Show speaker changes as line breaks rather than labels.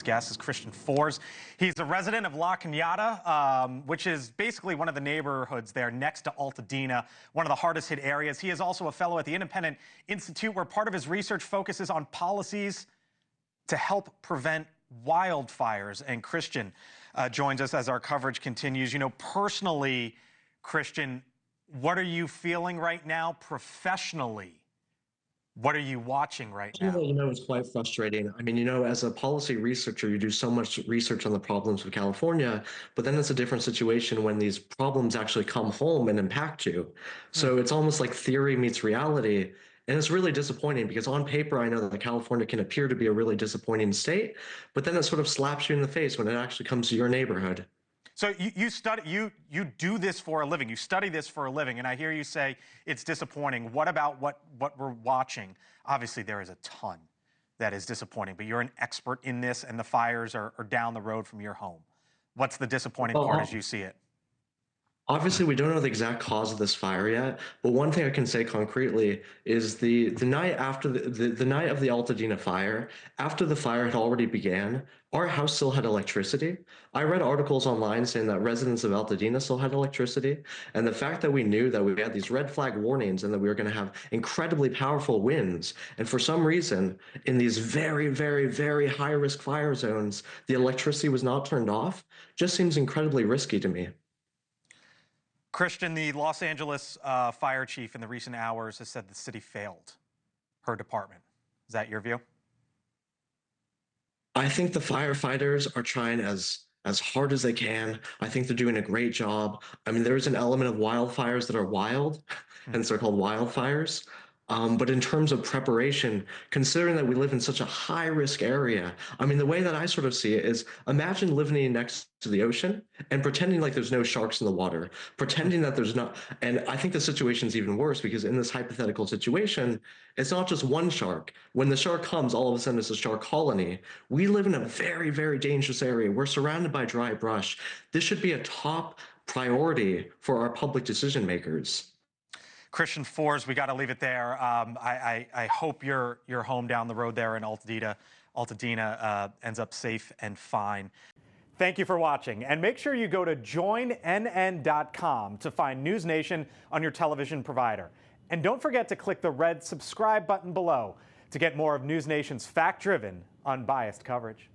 Guest is Kristian Fors. He's a resident of La Cañada, which is basically one of the neighborhoods there next to Altadena, one of the hardest hit areas. He is also a fellow at the Independent Institute, where part of his research focuses on policies to help prevent wildfires. And Kristian joins us as our coverage continues. You know, personally, Kristian, what are you feeling right now professionally? What are you watching right now?
It's quite frustrating. I mean, as a policy researcher, you do so much research on the problems of California, but then it's a different situation when these problems actually come home and impact you. So it's almost like theory meets reality. And it's really disappointing because on paper, I know that California can appear to be a really disappointing state, but then it sort of slaps you in the face when it actually comes to your neighborhood.
So you do this for a living. You study this for a living, and I hear you say it's disappointing. What about what we're watching? Obviously, there is a ton that is disappointing, but you're an expert in this, and the fires are down the road from your home. What's the disappointing part as you see it?
Obviously, we don't know the exact cause of this fire yet, but one thing I can say concretely is the night after the night of the Altadena fire, after the fire had already began, our house still had electricity. I read articles online saying that residents of Altadena still had electricity, and the fact that we knew that we had these red flag warnings and that we were going to have incredibly powerful winds, and for some reason, in these very, very, very high risk fire zones, the electricity was not turned off, just seems incredibly risky to me.
Kristian, the Los Angeles fire chief in the recent hours has said the city failed her department. Is that your view?
I think the firefighters are trying as hard as they can. I think they're doing a great job. I mean, there's an element of wildfires that are wild, and so they're called wildfires. But in terms of preparation, considering that we live in such a high-risk area, I mean, the way that I sort of see it is imagine living next to the ocean and pretending like there's no sharks in the water, pretending that there's not. And I think the situation's even worse because in this hypothetical situation, it's not just one shark. When the shark comes, all of a sudden it's a shark colony. We live in a very, very dangerous area. We're surrounded by dry brush. This should be a top priority for our public decision makers.
Kristian Fors, we got to leave it there. I hope your home down the road there in Altadena ends up safe and fine. Thank you for watching, and make sure you go to joinnn.com to find NewsNation on your television provider. And don't forget to click the red subscribe button below to get more of NewsNation's fact-driven, unbiased coverage.